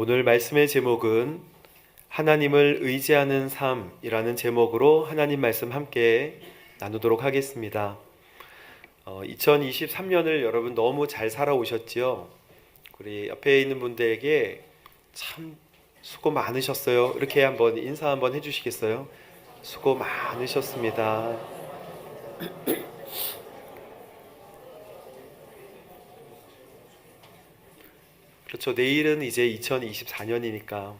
오늘 말씀의 제목은 하나님을 의지하는 삶이라는 제목으로 하나님 말씀 함께 나누도록 하겠습니다. 2023년을 여러분 너무 잘 살아오셨지요? 우리 옆에 있는 분들에게 참 수고 많으셨어요. 이렇게 한번 인사 한번 해주시겠어요? 수고 많으셨습니다. 그렇죠. 내일은 이제 2024년이니까.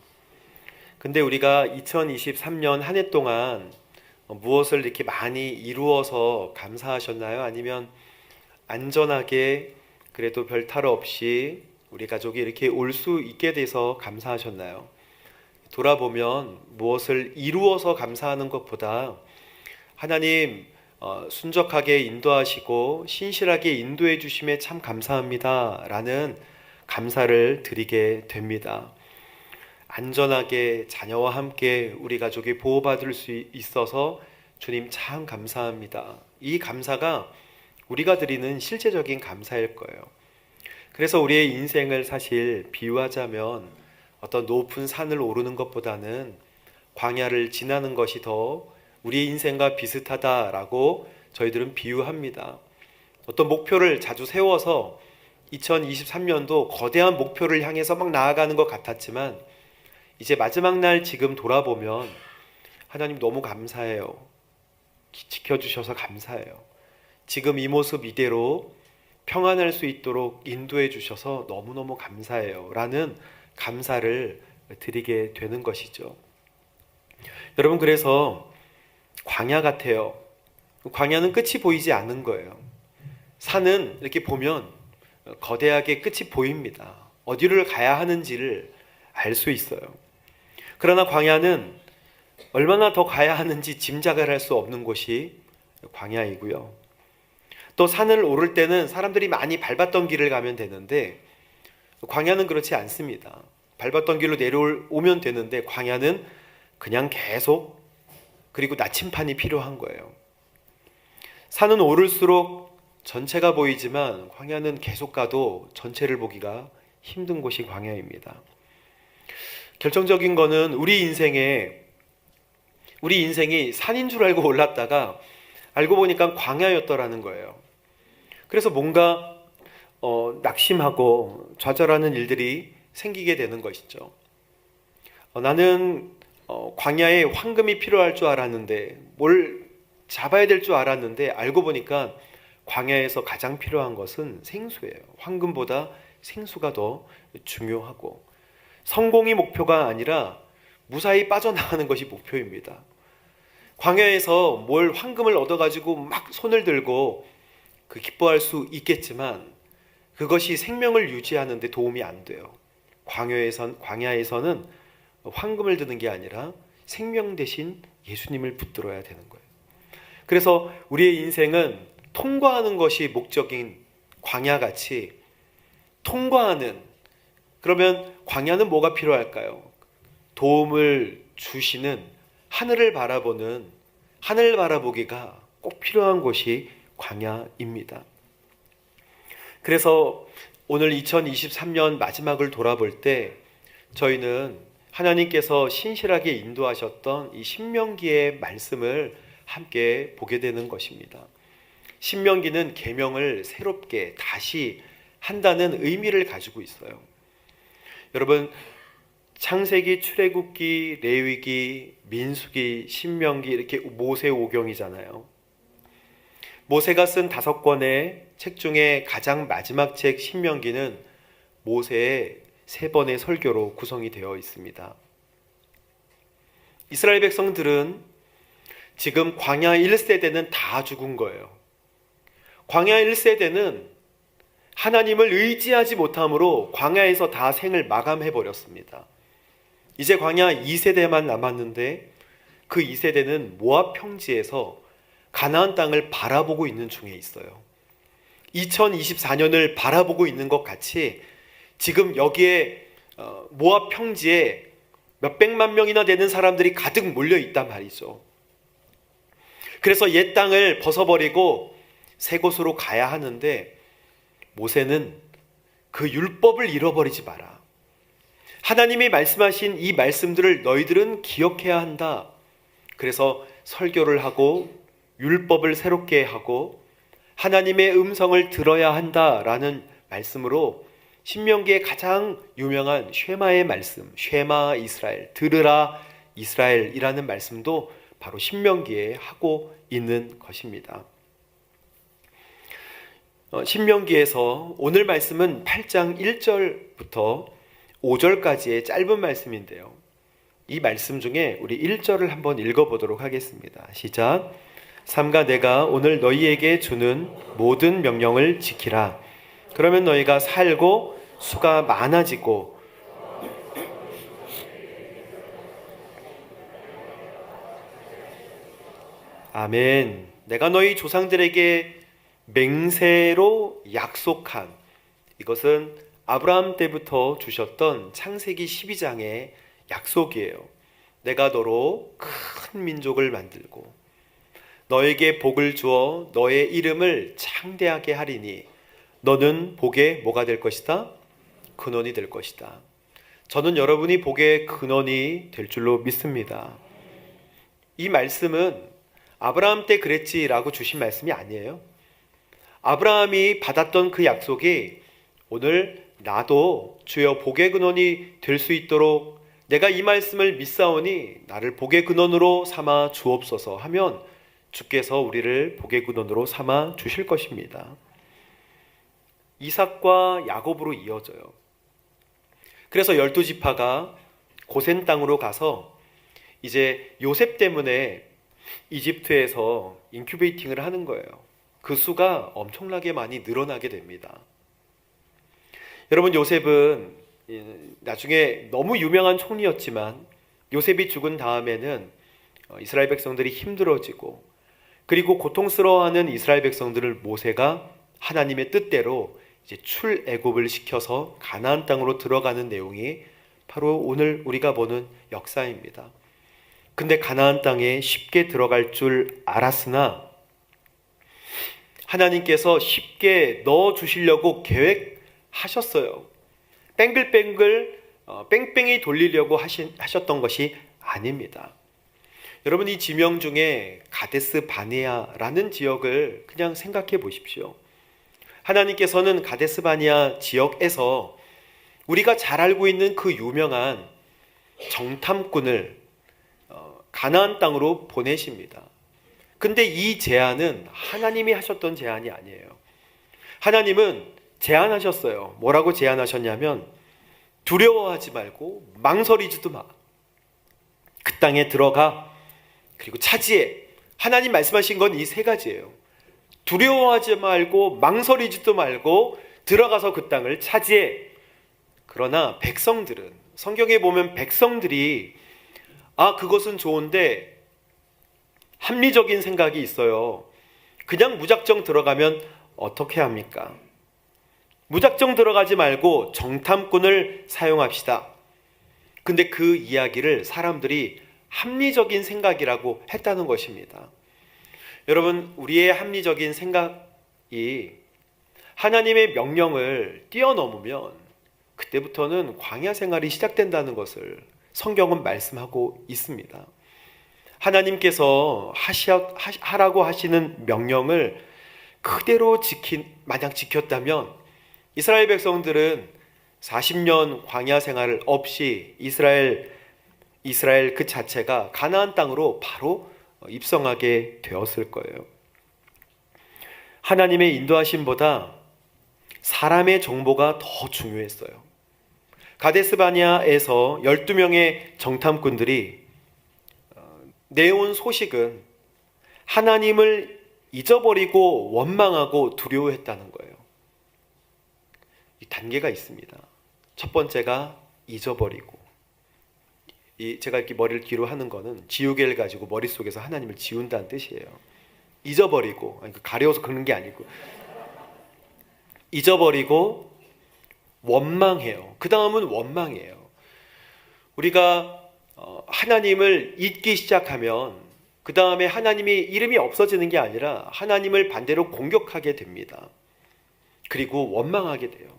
근데 우리가 2023년 한 해 동안 무엇을 이렇게 많이 이루어서 감사하셨나요? 아니면 안전하게 그래도 별 탈 없이 우리 가족이 이렇게 올 수 있게 돼서 감사하셨나요? 돌아보면 무엇을 이루어서 감사하는 것보다 하나님 순적하게 인도하시고 신실하게 인도해 주심에 참 감사합니다 라는 감사를 드리게 됩니다. 안전하게 자녀와 함께 우리 가족이 보호받을 수 있어서 주님 참 감사합니다. 이 감사가 우리가 드리는 실제적인 감사일 거예요. 그래서 우리의 인생을 사실 비유하자면 어떤 높은 산을 오르는 것보다는 광야를 지나는 것이 더 우리의 인생과 비슷하다라고 저희들은 비유합니다. 어떤 목표를 자주 세워서 2023년도 거대한 목표를 향해서 막 나아가는 것 같았지만 이제 마지막 날 지금 돌아보면 하나님 너무 감사해요. 지켜주셔서 감사해요. 지금 이 모습 이대로 평안할 수 있도록 인도해 주셔서 너무너무 감사해요 라는 감사를 드리게 되는 것이죠. 여러분, 그래서 광야 같아요. 광야는 끝이 보이지 않는 거예요. 산은 이렇게 보면 거대하게 끝이 보입니다. 어디를 가야 하는지를 알 수 있어요. 그러나 광야는 얼마나 더 가야 하는지 짐작을 할 수 없는 곳이 광야이고요. 또 산을 오를 때는 사람들이 많이 밟았던 길을 가면 되는데 광야는 그렇지 않습니다. 밟았던 길로 내려오면 되는데 광야는 그냥 계속, 그리고 나침판이 필요한 거예요. 산은 오를수록 전체가 보이지만 광야는 계속 가도 전체를 보기가 힘든 곳이 광야입니다. 결정적인 거는 우리 인생이 산인 줄 알고 올랐다가 알고 보니까 광야였더라는 거예요. 그래서 뭔가 낙심하고 좌절하는 일들이 생기게 되는 것이죠. 나는 광야에 황금이 필요할 줄 알았는데, 뭘 잡아야 될 줄 알았는데 알고 보니까 광야에서 가장 필요한 것은 생수예요. 황금보다 생수가 더 중요하고, 성공이 목표가 아니라 무사히 빠져나가는 것이 목표입니다. 광야에서 뭘 황금을 얻어가지고 막 손을 들고 기뻐할 수 있겠지만 그것이 생명을 유지하는 데 도움이 안 돼요. 광야에서는 황금을 드는 게 아니라 생명 대신 예수님을 붙들어야 되는 거예요. 그래서 우리의 인생은 통과하는 것이 목적인 광야같이 그러면 광야는 뭐가 필요할까요? 도움을 주시는 하늘 바라보기가 꼭 필요한 곳이 광야입니다. 그래서 오늘 2023년 마지막을 돌아볼 때 저희는 하나님께서 신실하게 인도하셨던 이 신명기의 말씀을 함께 보게 되는 것입니다. 신명기는 계명을 새롭게 다시 한다는 의미를 가지고 있어요. 여러분, 창세기, 출애굽기, 레위기, 민수기, 신명기, 이렇게 모세오경이잖아요. 모세가 쓴 5권의 책 중에 가장 마지막 책 신명기는 모세의 3번의 설교로 구성이 되어 있습니다. 이스라엘 백성들은 지금 광야 1세대는 다 죽은 거예요. 광야 1세대는 하나님을 의지하지 못함으로 광야에서 다 생을 마감해 버렸습니다. 이제 광야 2세대만 남았는데 그 2세대는 모압 평지에서 가나안 땅을 바라보고 있는 중에 있어요. 2024년을 바라보고 있는 것 같이 지금 여기에 모압 평지에 몇백만 명이나 되는 사람들이 가득 몰려 있단 말이죠. 그래서 옛 땅을 벗어버리고 새 곳으로 가야 하는데 모세는 그 율법을 잃어버리지 마라. 하나님이 말씀하신 이 말씀들을 너희들은 기억해야 한다. 그래서 설교를 하고 율법을 새롭게 하고 하나님의 음성을 들어야 한다라는 말씀으로 신명기의 가장 유명한 쉐마의 말씀, 쉐마 이스라엘, 들으라 이스라엘이라는 말씀도 바로 신명기에 하고 있는 것입니다. 신명기에서 오늘 말씀은 8장 1절부터 5절까지의 짧은 말씀인데요. 이 말씀 중에 우리 1절을 한번 읽어보도록 하겠습니다. 시작. 삼가 내가 오늘 너희에게 주는 모든 명령을 지키라. 그러면 너희가 살고 수가 많아지고 아멘. 내가 너희 조상들에게 맹세로 약속한, 이것은 아브라함 때부터 주셨던 창세기 12장의 약속이에요. 내가 너로 큰 민족을 만들고 너에게 복을 주어 너의 이름을 창대하게 하리니 너는 복의 뭐가 될 것이다? 근원이 될 것이다. 저는 여러분이 복의 근원이 될 줄로 믿습니다. 이 말씀은 아브라함 때 그랬지라고 주신 말씀이 아니에요. 아브라함이 받았던 그 약속이 오늘 나도 주여 복의 근원이 될 수 있도록 내가 이 말씀을 믿사오니 나를 복의 근원으로 삼아 주옵소서 하면 주께서 우리를 복의 근원으로 삼아 주실 것입니다. 이삭과 야곱으로 이어져요. 그래서 12지파가 고센 땅으로 가서 이제 요셉 때문에 이집트에서 인큐베이팅을 하는 거예요. 그 수가 엄청나게 많이 늘어나게 됩니다. 여러분, 요셉은 나중에 너무 유명한 총리였지만 요셉이 죽은 다음에는 이스라엘 백성들이 힘들어지고 그리고 고통스러워하는 이스라엘 백성들을 모세가 하나님의 뜻대로 이제 출애굽을 시켜서 가나안 땅으로 들어가는 내용이 바로 오늘 우리가 보는 역사입니다. 근데 가나안 땅에 쉽게 들어갈 줄 알았으나 하나님께서 쉽게 넣어 주시려고 계획하셨어요. 뺑글뺑글 뺑뺑이 돌리려고 하셨던 것이 아닙니다. 여러분, 이 지명 중에 가데스 바네아라는 지역을 그냥 생각해 보십시오. 하나님께서는 가데스 바네아 지역에서 우리가 잘 알고 있는 그 유명한 정탐꾼을 가나안 땅으로 보내십니다. 근데 이 제안은 하나님이 하셨던 제안이 아니에요. 하나님은 제안하셨어요. 뭐라고 제안하셨냐면 두려워하지 말고 망설이지도 마. 그 땅에 들어가 그리고 차지해. 하나님 말씀하신 건 이 세 가지예요. 두려워하지 말고 망설이지도 말고 들어가서 그 땅을 차지해. 그러나 백성들은, 성경에 보면 백성들이 그것은 좋은데 합리적인 생각이 있어요. 그냥 무작정 들어가면 어떻게 합니까? 무작정 들어가지 말고 정탐꾼을 사용합시다. 근데 그 이야기를 사람들이 합리적인 생각이라고 했다는 것입니다. 여러분, 우리의 합리적인 생각이 하나님의 명령을 뛰어넘으면 그때부터는 광야 생활이 시작된다는 것을 성경은 말씀하고 있습니다. 하나님께서 하라고 하시는 명령을 그대로 만약 지켰다면 이스라엘 백성들은 40년 광야 생활을 없이 이스라엘 그 자체가 가나안 땅으로 바로 입성하게 되었을 거예요. 하나님의 인도하심보다 사람의 정보가 더 중요했어요. 가데스 바네아에서 12명의 정탐꾼들이 내온 소식은 하나님을 잊어버리고 원망하고 두려워했다는 거예요. 이 단계가 있습니다. 첫 번째가 잊어버리고, 제가 이렇게 머리를 뒤로 하는 거는 지우개를 가지고 머릿속에서 하나님을 지운다는 뜻이에요. 잊어버리고, 가려워서 그러는 게 아니고 잊어버리고 원망해요. 그 다음은 원망이에요. 우리가 하나님을 잊기 시작하면 그 다음에 하나님이 이름이 없어지는 게 아니라 하나님을 반대로 공격하게 됩니다. 그리고 원망하게 돼요.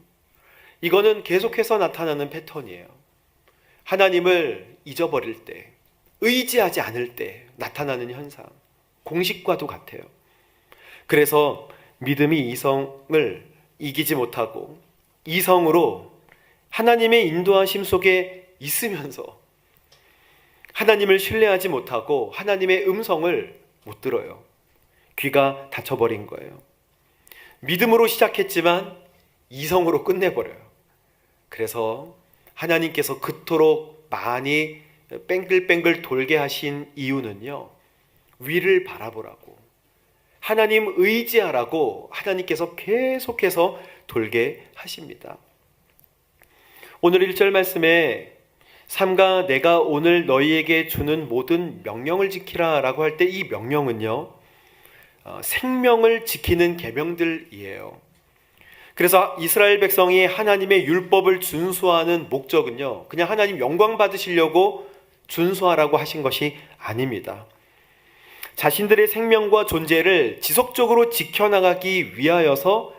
이거는 계속해서 나타나는 패턴이에요. 하나님을 잊어버릴 때, 의지하지 않을 때 나타나는 현상, 공식과도 같아요. 그래서 믿음이 이성을 이기지 못하고 이성으로 하나님의 인도하심 속에 있으면서 하나님을 신뢰하지 못하고 하나님의 음성을 못 들어요. 귀가 닫혀버린 거예요. 믿음으로 시작했지만 이성으로 끝내버려요. 그래서 하나님께서 그토록 많이 뺑글뺑글 돌게 하신 이유는요, 위를 바라보라고, 하나님 의지하라고 하나님께서 계속해서 돌게 하십니다. 오늘 1절 말씀에 삼가 내가 오늘 너희에게 주는 모든 명령을 지키라 라고 할 때 이 명령은요, 생명을 지키는 계명들이에요. 그래서 이스라엘 백성이 하나님의 율법을 준수하는 목적은요, 그냥 하나님 영광 받으시려고 준수하라고 하신 것이 아닙니다. 자신들의 생명과 존재를 지속적으로 지켜나가기 위하여서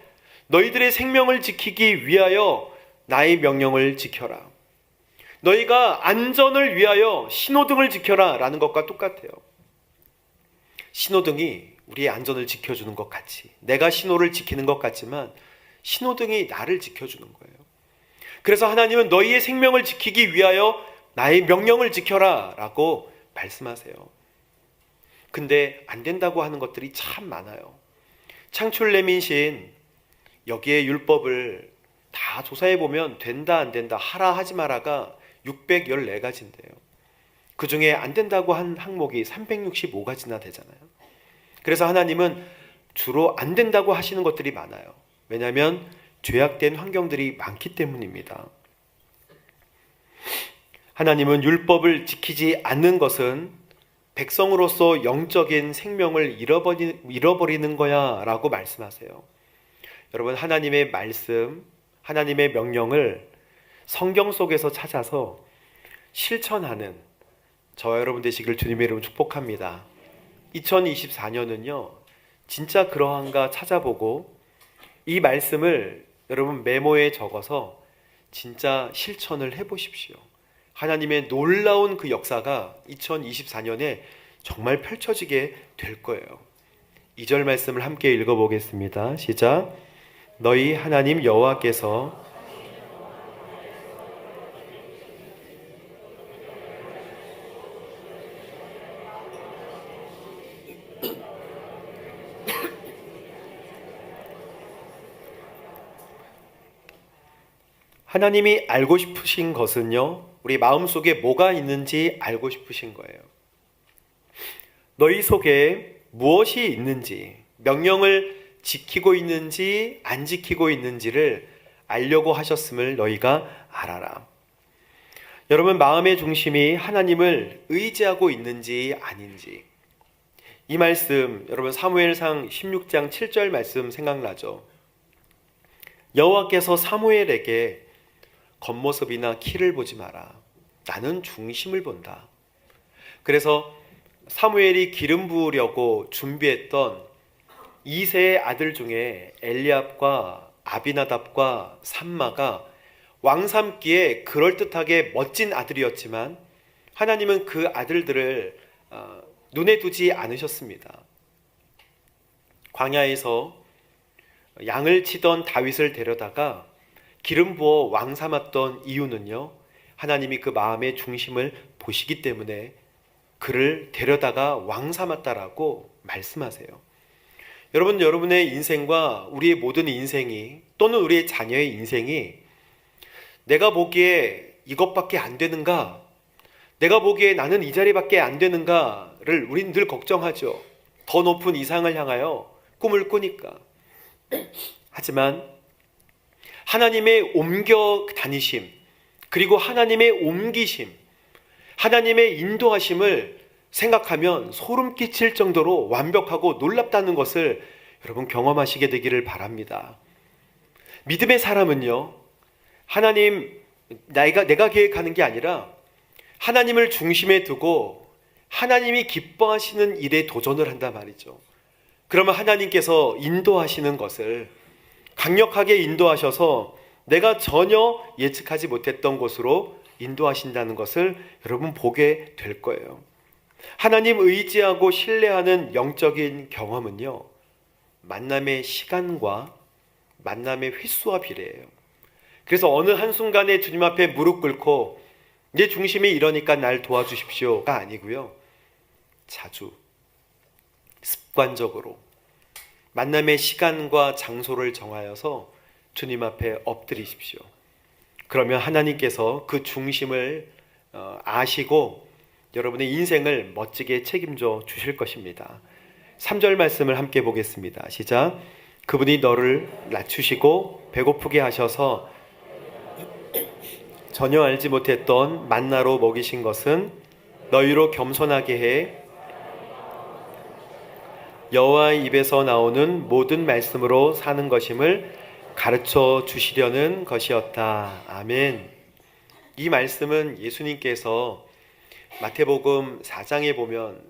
너희들의 생명을 지키기 위하여 나의 명령을 지켜라. 너희가 안전을 위하여 신호등을 지켜라 라는 것과 똑같아요. 신호등이 우리의 안전을 지켜주는 것 같이, 내가 신호를 지키는 것 같지만 신호등이 나를 지켜주는 거예요. 그래서 하나님은 너희의 생명을 지키기 위하여 나의 명령을 지켜라 라고 말씀하세요. 근데 안 된다고 하는 것들이 참 많아요. 창출레민신 여기에 율법을 다 조사해보면 된다 안 된다, 하라 하지 마라가 614가지인데요. 그 중에 안 된다고 한 항목이 365가지나 되잖아요. 그래서 하나님은 주로 안 된다고 하시는 것들이 많아요. 왜냐하면 죄악된 환경들이 많기 때문입니다. 하나님은 율법을 지키지 않는 것은 백성으로서 영적인 생명을 잃어버리는 거야 라고 말씀하세요. 여러분, 하나님의 말씀, 하나님의 명령을 성경 속에서 찾아서 실천하는 저와 여러분 되시길 주님의 이름으로 축복합니다. 2024년은요, 진짜 그러한가 찾아보고 이 말씀을 여러분 메모에 적어서 진짜 실천을 해보십시오. 하나님의 놀라운 그 역사가 2024년에 정말 펼쳐지게 될 거예요. 2절 말씀을 함께 읽어보겠습니다. 시작. 너희 하나님 여호와께서 하나님이 알고 싶으신 것은요, 우리 마음속에 뭐가 있는지 알고 싶으신 거예요. 너희 속에 무엇이 있는지, 명령을 지키고 있는지 안 지키고 있는지를 알려고 하셨음을 너희가 알아라. 여러분, 마음의 중심이 하나님을 의지하고 있는지 아닌지, 이 말씀 여러분 사무엘상 16장 7절 말씀 생각나죠? 여호와께서 사무엘에게 겉모습이나 키를 보지 마라. 나는 중심을 본다. 그래서 사무엘이 기름 부으려고 준비했던 이세의 아들 중에 엘리압과 아비나답과 삼마가 왕 삼기에 그럴듯하게 멋진 아들이었지만 하나님은 그 아들들을 눈에 두지 않으셨습니다. 광야에서 양을 치던 다윗을 데려다가 기름 부어 왕 삼았던 이유는요, 하나님이 그 마음의 중심을 보시기 때문에 그를 데려다가 왕 삼았다라고 말씀하세요. 여러분, 여러분의 인생과 우리의 모든 인생이, 또는 우리의 자녀의 인생이 내가 보기에 이것밖에 안 되는가, 내가 보기에 나는 이 자리밖에 안 되는가를 우린 늘 걱정하죠. 더 높은 이상을 향하여 꿈을 꾸니까. 하지만 하나님의 옮겨 다니심, 그리고 하나님의 옮기심, 하나님의 인도하심을 생각하면 소름 끼칠 정도로 완벽하고 놀랍다는 것을 여러분 경험하시게 되기를 바랍니다. 믿음의 사람은요, 하나님, 내가 계획하는 게 아니라 하나님을 중심에 두고 하나님이 기뻐하시는 일에 도전을 한단 말이죠. 그러면 하나님께서 인도하시는 것을 강력하게 인도하셔서 내가 전혀 예측하지 못했던 곳으로 인도하신다는 것을 여러분 보게 될 거예요. 하나님 의지하고 신뢰하는 영적인 경험은요, 만남의 시간과 만남의 횟수와 비례해요. 그래서 어느 한순간에 주님 앞에 무릎 꿇고 내 중심이 이러니까 날 도와주십시오가 아니고요, 자주 습관적으로 만남의 시간과 장소를 정하여서 주님 앞에 엎드리십시오. 그러면 하나님께서 그 중심을 아시고 여러분의 인생을 멋지게 책임져 주실 것입니다. 3절 말씀을 함께 보겠습니다. 시작. 그분이 너를 낮추시고 배고프게 하셔서 전혀 알지 못했던 만나로 먹이신 것은 너희로 겸손하게 해 여호와의 입에서 나오는 모든 말씀으로 사는 것임을 가르쳐 주시려는 것이었다. 아멘. 이 말씀은 예수님께서 마태복음 4장에 보면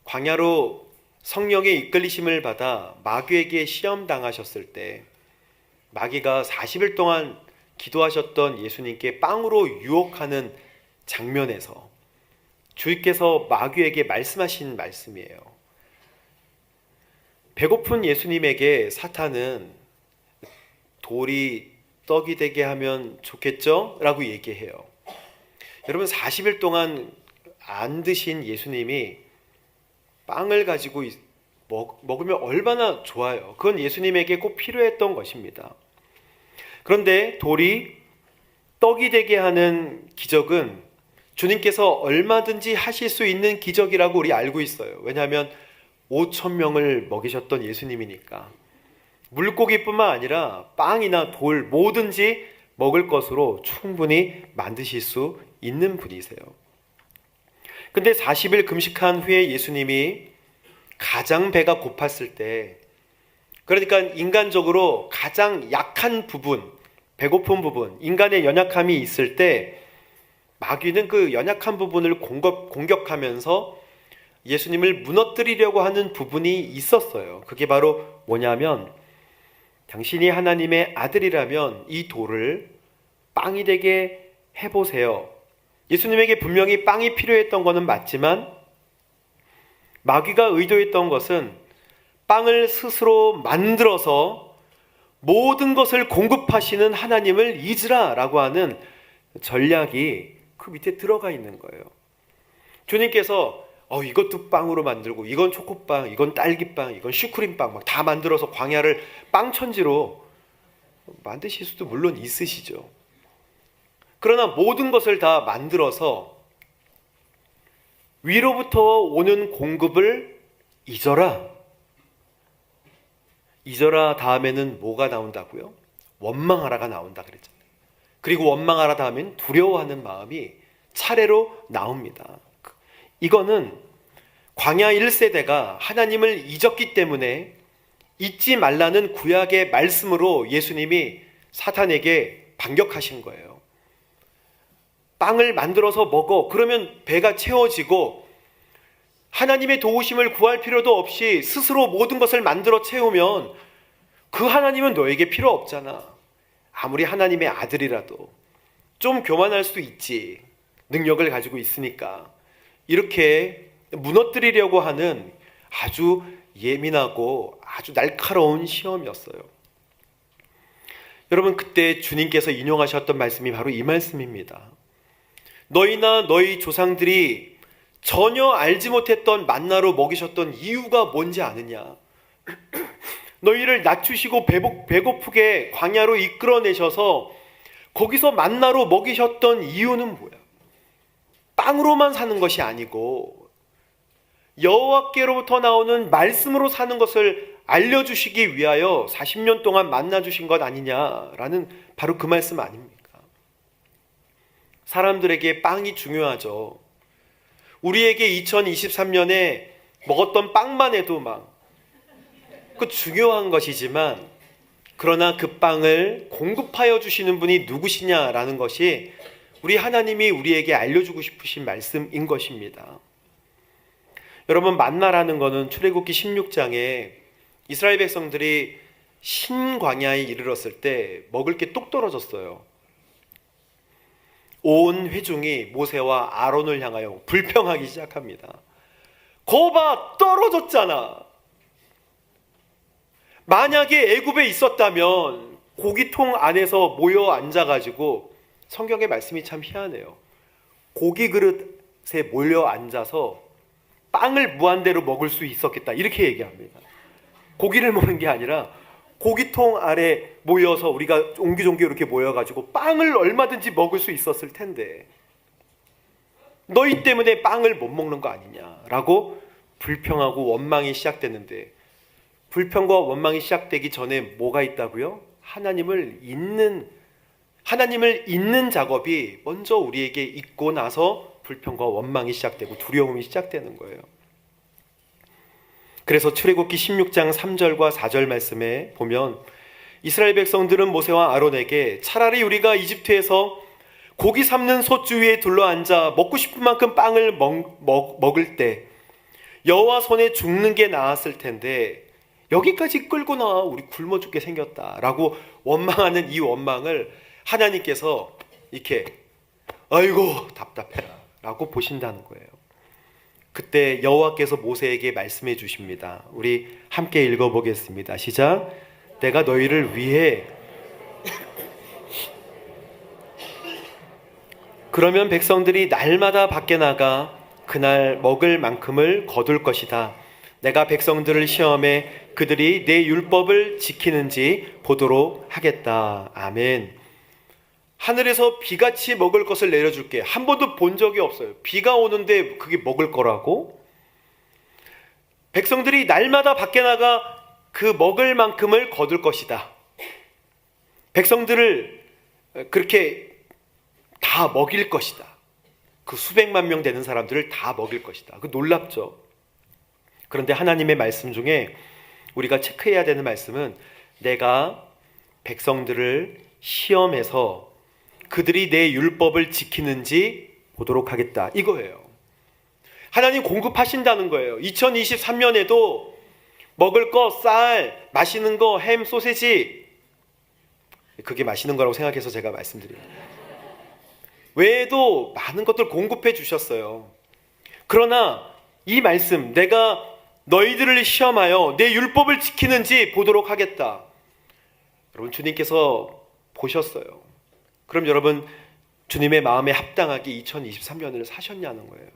광야로 성령의 이끌리심을 받아 마귀에게 시험 당하셨을 때 마귀가 40일 동안 기도하셨던 예수님께 빵으로 유혹하는 장면에서 주께서 마귀에게 말씀하신 말씀이에요. 배고픈 예수님에게 사탄은 돌이 떡이 되게 하면 좋겠죠? 라고 얘기해요. 여러분, 40일 동안 안 드신 예수님이 빵을 가지고 먹으면 얼마나 좋아요. 그건 예수님에게 꼭 필요했던 것입니다. 그런데 돌이 떡이 되게 하는 기적은 주님께서 얼마든지 하실 수 있는 기적이라고 우리 알고 있어요. 왜냐하면 5,000명을 먹이셨던 예수님이니까. 물고기뿐만 아니라 빵이나 돌 뭐든지 먹을 것으로 충분히 만드실 수 있는 분이세요. 근데 40일 금식한 후에 예수님이 가장 배가 고팠을 때, 그러니까 인간적으로 가장 약한 부분, 배고픈 부분, 인간의 연약함이 있을 때 마귀는 그 연약한 부분을 공격하면서 예수님을 무너뜨리려고 하는 부분이 있었어요. 그게 바로 뭐냐면, 당신이 하나님의 아들이라면 이 돌을 빵이 되게 해보세요. 예수님에게 분명히 빵이 필요했던 것은 맞지만 마귀가 의도했던 것은 빵을 스스로 만들어서 모든 것을 공급하시는 하나님을 잊으라 라고 하는 전략이 그 밑에 들어가 있는 거예요. 주님께서 이것도 빵으로 만들고, 이건 초코빵, 이건 딸기빵, 이건 슈크림빵 막 다 만들어서 광야를 빵천지로 만드실 수도 물론 있으시죠. 그러나 모든 것을 다 만들어서 위로부터 오는 공급을 잊어라. 잊어라 다음에는 뭐가 나온다고요? 원망하라가 나온다 그랬잖아요. 그리고 원망하라 다음엔 두려워하는 마음이 차례로 나옵니다. 이거는 광야 1세대가 하나님을 잊었기 때문에 잊지 말라는 구약의 말씀으로 예수님이 사탄에게 반격하신 거예요. 빵을 만들어서 먹어. 그러면 배가 채워지고 하나님의 도우심을 구할 필요도 없이 스스로 모든 것을 만들어 채우면 그 하나님은 너에게 필요 없잖아. 아무리 하나님의 아들이라도 좀 교만할 수 있지. 능력을 가지고 있으니까. 이렇게 무너뜨리려고 하는 아주 예민하고 아주 날카로운 시험이었어요. 여러분, 그때 주님께서 인용하셨던 말씀이 바로 이 말씀입니다. 너희나 너희 조상들이 전혀 알지 못했던 만나로 먹이셨던 이유가 뭔지 아느냐? 너희를 낮추시고 배고프게 광야로 이끌어내셔서 거기서 만나로 먹이셨던 이유는 뭐야? 빵으로만 사는 것이 아니고 여호와께로부터 나오는 말씀으로 사는 것을 알려주시기 위하여 40년 동안 만나주신 것 아니냐라는 바로 그 말씀 아닙니까? 사람들에게 빵이 중요하죠. 우리에게 2023년에 먹었던 빵만 해도 그 중요한 것이지만, 그러나 그 빵을 공급하여 주시는 분이 누구시냐라는 것이 우리 하나님이 우리에게 알려주고 싶으신 말씀인 것입니다. 여러분, 만나라는 것은 출애굽기 16장에 이스라엘 백성들이 신광야에 이르렀을 때 먹을 게 뚝 떨어졌어요. 온 회중이 모세와 아론을 향하여 불평하기 시작합니다. 거봐, 떨어졌잖아. 만약에 애굽에 있었다면 고기통 안에서 모여 앉아가지고, 성경의 말씀이 참 희한해요. 고기 그릇에 몰려 앉아서 빵을 무한대로 먹을 수 있었겠다, 이렇게 얘기합니다. 고기를 먹는 게 아니라 고기통 아래 모여서 우리가 옹기종기 이렇게 모여가지고 빵을 얼마든지 먹을 수 있었을 텐데 너희 때문에 빵을 못 먹는 거 아니냐라고 불평하고 원망이 시작됐는데, 불평과 원망이 시작되기 전에 뭐가 있다고요? 하나님을 잊는 작업이 먼저 우리에게 있고 나서 불평과 원망이 시작되고 두려움이 시작되는 거예요. 그래서 출애굽기 16장 3절과 4절 말씀에 보면 이스라엘 백성들은 모세와 아론에게 차라리 우리가 이집트에서 고기 삶는 솥 주위에 둘러앉아 먹고 싶은 만큼 빵을 먹을 때 여호와 손에 죽는 게 나았을 텐데 여기까지 끌고 나와 우리 굶어 죽게 생겼다라고 원망하는 이 원망을 하나님께서 이렇게 아이고 답답해라 라고 보신다는 거예요. 그때 여호와께서 모세에게 말씀해 주십니다. 우리 함께 읽어보겠습니다. 시작. 내가 너희를 위해 그러면 백성들이 날마다 밖에 나가 그날 먹을 만큼을 거둘 것이다. 내가 백성들을 시험해 그들이 내 율법을 지키는지 보도록 하겠다. 아멘. 하늘에서 비같이 먹을 것을 내려줄게. 한 번도 본 적이 없어요. 비가 오는데 그게 먹을 거라고? 백성들이 날마다 밖에 나가 그 먹을 만큼을 거둘 것이다. 백성들을 그렇게 다 먹일 것이다. 그 수백만 명 되는 사람들을 다 먹일 것이다. 그 놀랍죠? 그런데 하나님의 말씀 중에 우리가 체크해야 되는 말씀은 내가 백성들을 시험해서 그들이 내 율법을 지키는지 보도록 하겠다, 이거예요. 하나님 공급하신다는 거예요. 2023년에도 먹을 거, 쌀, 마시는 거, 햄, 소세지, 그게 맛있는 거라고 생각해서 제가 말씀드려요. 외에도 많은 것들 공급해 주셨어요. 그러나 이 말씀, 내가 너희들을 시험하여 내 율법을 지키는지 보도록 하겠다. 여러분, 주님께서 보셨어요. 그럼 여러분, 주님의 마음에 합당하게 2023년을 사셨냐는 거예요.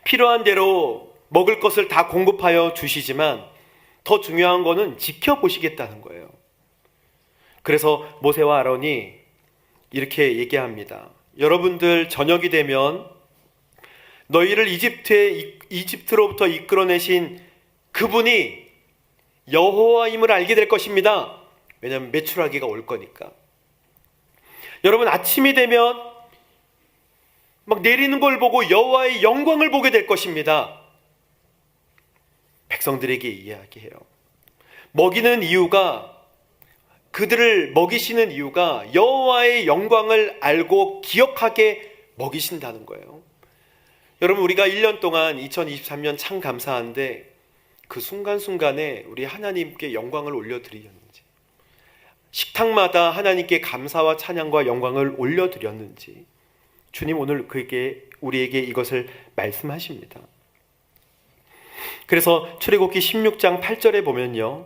필요한 대로 먹을 것을 다 공급하여 주시지만 더 중요한 거는 지켜보시겠다는 거예요. 그래서 모세와 아론이 이렇게 얘기합니다. 여러분들 저녁이 되면 너희를 이집트로부터 이끌어내신 그분이 여호와임을 알게 될 것입니다. 왜냐하면 메추라기가 올 거니까. 여러분, 아침이 되면 막 내리는 걸 보고 여호와의 영광을 보게 될 것입니다. 백성들에게 이야기해요. 먹이는 이유가, 그들을 먹이시는 이유가 여호와의 영광을 알고 기억하게 먹이신다는 거예요. 여러분, 우리가 1년 동안 2023년 참 감사한데 그 순간순간에 우리 하나님께 영광을 올려드리셨는지, 식탁마다 하나님께 감사와 찬양과 영광을 올려드렸는지, 주님 오늘 우리에게 이것을 말씀하십니다. 그래서 출애굽기 16장 8절에 보면요,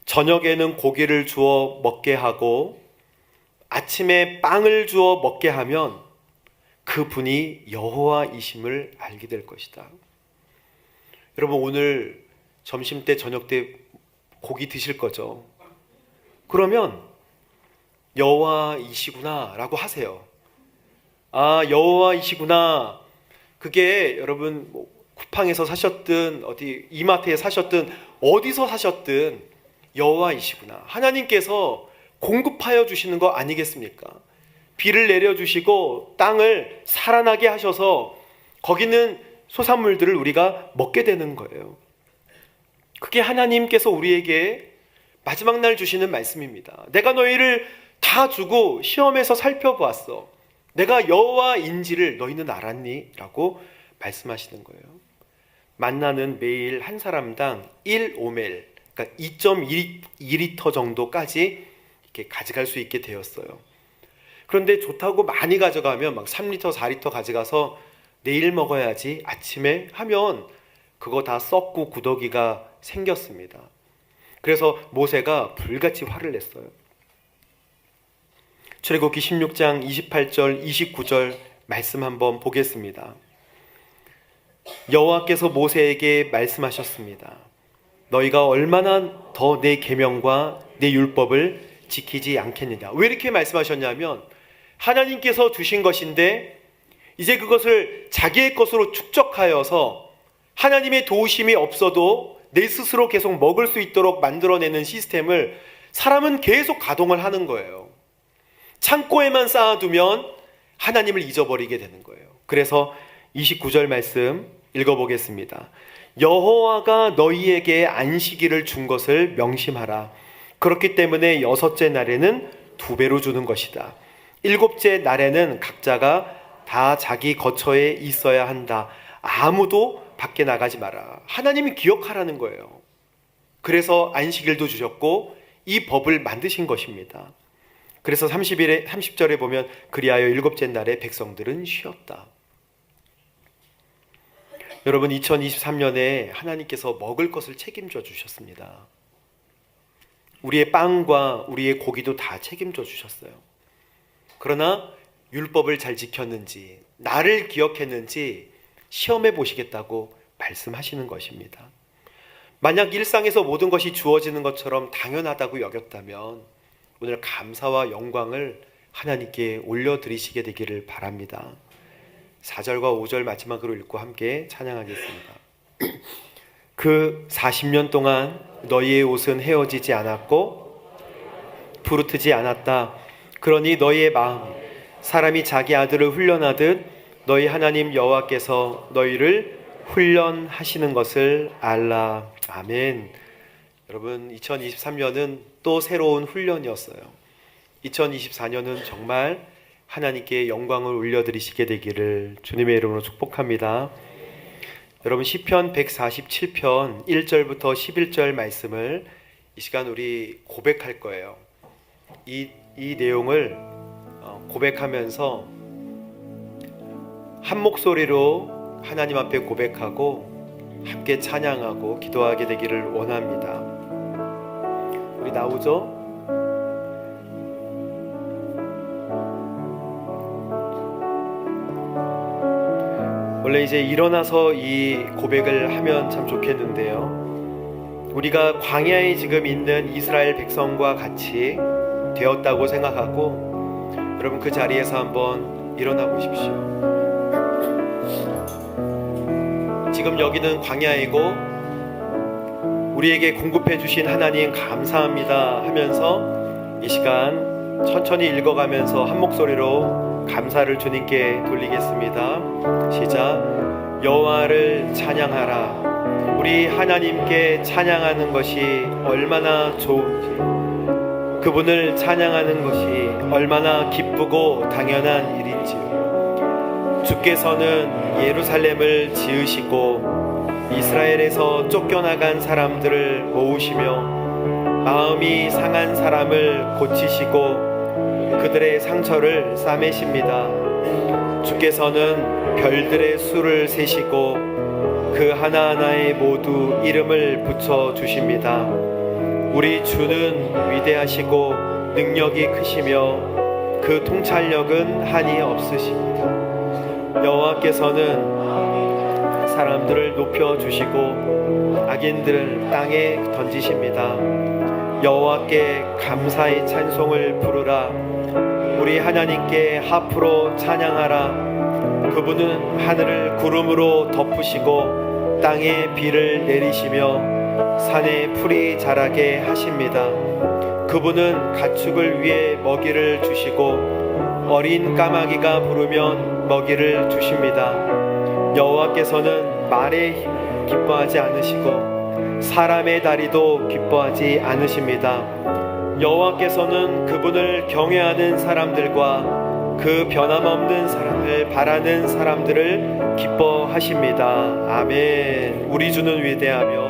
저녁에는 고기를 주어 먹게 하고 아침에 빵을 주어 먹게 하면 그분이 여호와이심을 알게 될 것이다. 여러분, 오늘 점심 때 저녁 때 고기 드실 거죠? 그러면 여호와이시구나 라고 하세요. 아, 여호와이시구나. 그게 여러분 쿠팡에서 사셨든 어디 이마트에 사셨든 어디서 사셨든 여호와이시구나. 하나님께서 공급하여 주시는 거 아니겠습니까? 비를 내려주시고 땅을 살아나게 하셔서 거기는 소산물들을 우리가 먹게 되는 거예요. 그게 하나님께서 우리에게 마지막 날 주시는 말씀입니다. 내가 너희를 다 주고 시험해서 살펴보았어. 내가 여호와인지를 너희는 알았니? 라고 말씀하시는 거예요. 만나는 매일 한 사람당 1오멜, 그러니까 2.2리터 정도까지 이렇게 가져갈 수 있게 되었어요. 그런데 좋다고 많이 가져가면 막 3리터, 4리터 가져가서 내일 먹어야지 아침에 하면 그거 다 썩고 구더기가 생겼습니다. 그래서 모세가 불같이 화를 냈어요. 출애굽기 16장 28절 29절 말씀 한번 보겠습니다. 여호와께서 모세에게 말씀하셨습니다. 너희가 얼마나 더 내 계명과 내 율법을 지키지 않겠느냐. 왜 이렇게 말씀하셨냐면 하나님께서 주신 것인데 이제 그것을 자기의 것으로 축적하여서 하나님의 도우심이 없어도 내 스스로 계속 먹을 수 있도록 만들어내는 시스템을 사람은 계속 가동을 하는 거예요. 창고에만 쌓아두면 하나님을 잊어버리게 되는 거예요. 그래서 29절 말씀 읽어보겠습니다. 여호와가 너희에게 안식일을 준 것을 명심하라. 그렇기 때문에 6째 날에는 2배로 주는 것이다. 7째 날에는 각자가 다 자기 거처에 있어야 한다. 아무도 밖에 나가지 마라. 하나님이 기억하라는 거예요. 그래서 안식일도 주셨고 이 법을 만드신 것입니다. 그래서 30절에 보면 그리하여 7째 날에 백성들은 쉬었다. 여러분, 2023년에 하나님께서 먹을 것을 책임져 주셨습니다. 우리의 빵과 우리의 고기도 다 책임져 주셨어요. 그러나 율법을 잘 지켰는지, 나를 기억했는지 시험해 보시겠다고 말씀하시는 것입니다. 만약 일상에서 모든 것이 주어지는 것처럼 당연하다고 여겼다면 오늘 감사와 영광을 하나님께 올려드리시게 되기를 바랍니다. 4절과 5절 마지막으로 읽고 함께 찬양하겠습니다. 그 40년 동안 너희의 옷은 헤어지지 않았고 부르트지 않았다. 그러니 너희의 마음 사람이 자기 아들을 훈련하듯 너희 하나님 여호와께서 너희를 훈련하시는 것을 알라. 아멘. 여러분, 2023년은 또 새로운 훈련이었어요. 2024년은 정말 하나님께 영광을 올려드리시게 되기를 주님의 이름으로 축복합니다. 여러분, 시편 147편 1절부터 11절 말씀을 이 시간 우리 고백할 거예요. 이 내용을 고백하면서 한 목소리로 하나님 앞에 고백하고 함께 찬양하고 기도하게 되기를 원합니다. 우리 나오죠? 원래 이제 일어나서 이 고백을 하면 참 좋겠는데요. 우리가 광야에 지금 있는 이스라엘 백성과 같이 되었다고 생각하고 여러분 그 자리에서 한번 일어나 보십시오. 지금 여기는 광야이고 우리에게 공급해 주신 하나님 감사합니다 하면서 이 시간 천천히 읽어가면서 한 목소리로 감사를 주님께 돌리겠습니다. 시작. 여호와를 찬양하라. 우리 하나님께 찬양하는 것이 얼마나 좋은지, 그분을 찬양하는 것이 얼마나 기쁘고 당연한 일인지요. 주께서는 예루살렘을 지으시고 이스라엘에서 쫓겨나간 사람들을 모으시며 마음이 상한 사람을 고치시고 그들의 상처를 싸매십니다. 주께서는 별들의 수를 세시고 그 하나하나에 모두 이름을 붙여 주십니다. 우리 주는 위대하시고 능력이 크시며 그 통찰력은 한이 없으십니다. 여호와께서는 사람들을 높여주시고 악인들을 땅에 던지십니다. 여호와께 감사의 찬송을 부르라. 우리 하나님께 하프로 찬양하라. 그분은 하늘을 구름으로 덮으시고 땅에 비를 내리시며 산에 풀이 자라게 하십니다. 그분은 가축을 위해 먹이를 주시고 어린 까마귀가 부르면 먹이를 주십니다. 여호와께서는 말에 기뻐하지 않으시고 사람의 다리도 기뻐하지 않으십니다. 여호와께서는 그분을 경외하는 사람들과 그 변함없는 사랑을 바라는 사람들을 기뻐하십니다. 아멘. 우리 주는 위대하며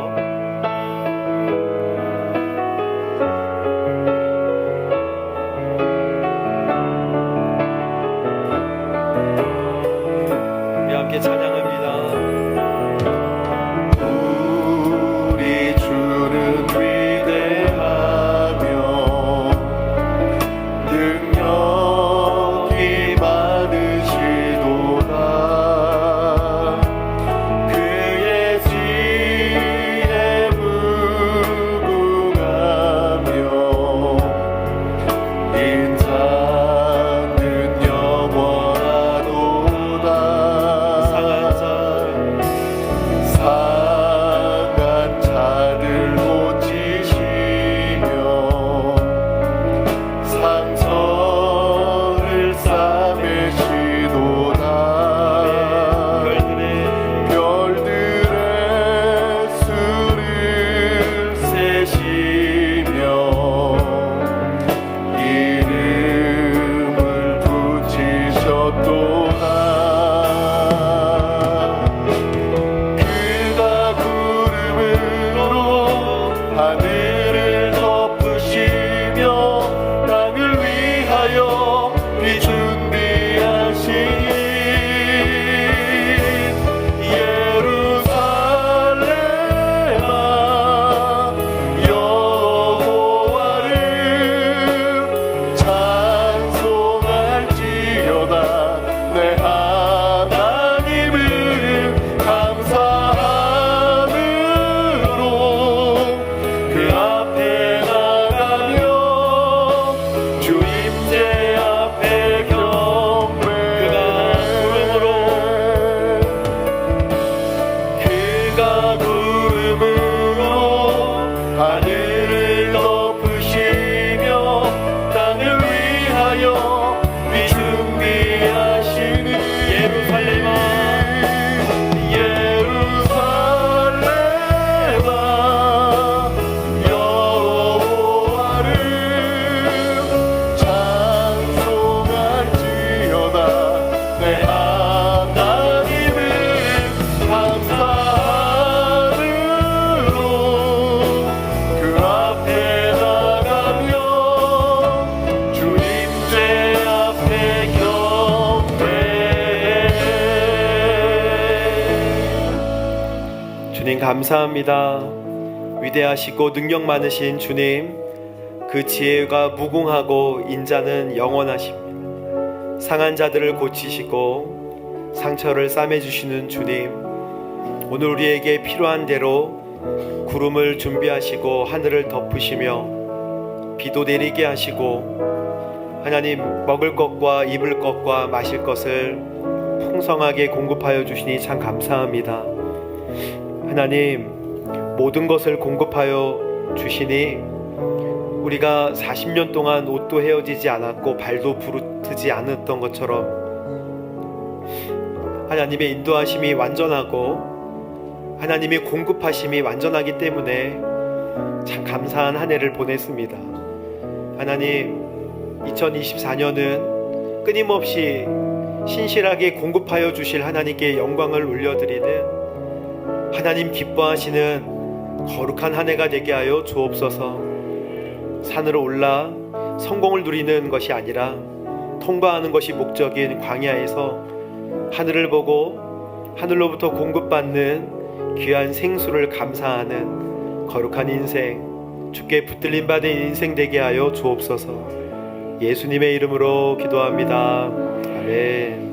주님 감사합니다. 위대하시고 능력 많으신 주님, 그 지혜가 무궁하고 인자는 영원하십니다. 상한 자들을 고치시고 상처를 싸매주시는 주님, 오늘 우리에게 필요한 대로 구름을 준비하시고 하늘을 덮으시며 비도 내리게 하시고 하나님, 먹을 것과 입을 것과 마실 것을 풍성하게 공급하여 주시니 참 감사합니다. 하나님, 모든 것을 공급하여 주시니 우리가 40년 동안 옷도 헤어지지 않았고 발도 부르트지 않았던 것처럼 하나님의 인도하심이 완전하고 하나님의 공급하심이 완전하기 때문에 참 감사한 한 해를 보냈습니다. 하나님, 2024년은 끊임없이 신실하게 공급하여 주실 하나님께 영광을 올려드리는, 하나님 기뻐하시는 거룩한 한 해가 되게 하여 주옵소서. 산으로 올라 성공을 누리는 것이 아니라 통과하는 것이 목적인 광야에서 하늘을 보고 하늘로부터 공급받는 귀한 생수를 감사하는 거룩한 인생, 주께 붙들림 받은 인생 되게 하여 주옵소서. 예수님의 이름으로 기도합니다. 아멘.